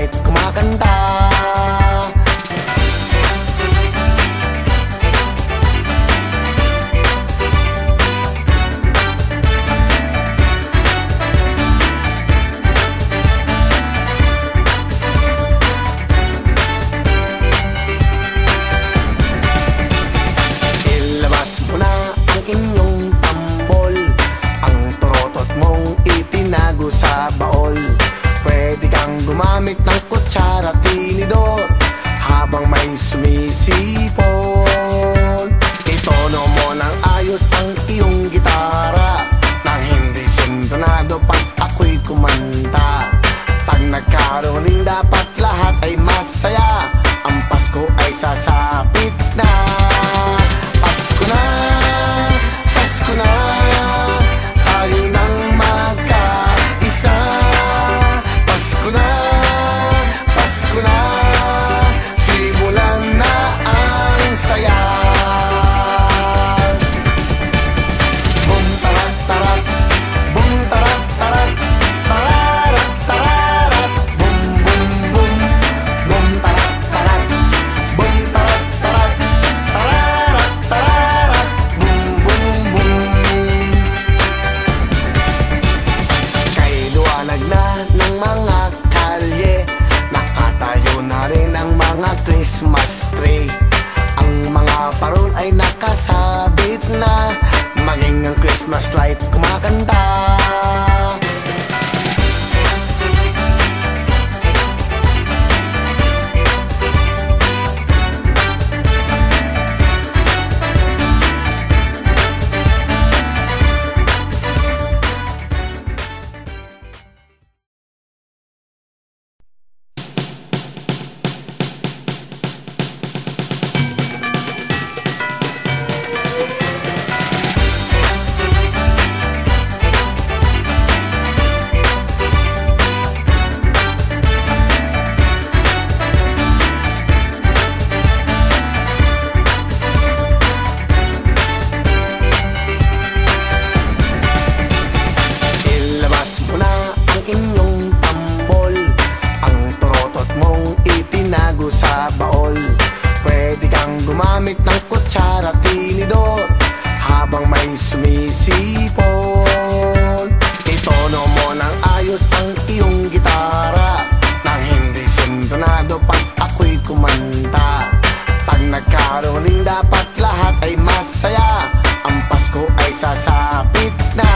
light kumakanta. Ilabas mo na ang inyong tambol, ang torotot mong itinago sa baol. Pwede kang gumamit ng kutsara, tinidor, habang may sumisipon. Itono mo ng ayos ang iyong gitara, nang hindi sintonado pag ako'y kumanta. Pag nagkaroon rin dapat lahat ay masaya, ang Pasko ay sasapit na. Pasko na, Pasko na, tayo nang magkaisa. Pasko na, Pasko na, simulan na ang saya. Bum tarat tarat, bum tarat tarat, tararat tararat, bum bum bum, bum tarat tarat, bum tarat tarat, tararat tararat, bum bum bum. Kay liwanag na ng mga kalye, nakatayo na rin ang mga Christmas tree. Ang mga parol ay nakasabit na, maging ang Christmas light kumakanta. Ilabas mo na ang inyong tambol, ang torotot mong itinago sa baol. Pwede kang gumamit ng kutsara, tinidor, habang may sumisipon. Itono mo ng ayos ang iyong gitara, nang hindi sintonado pag ako'y kumanta. Pag nagkaroon rin dapat lahat ay masaya, ang Pasko ay sasapit na.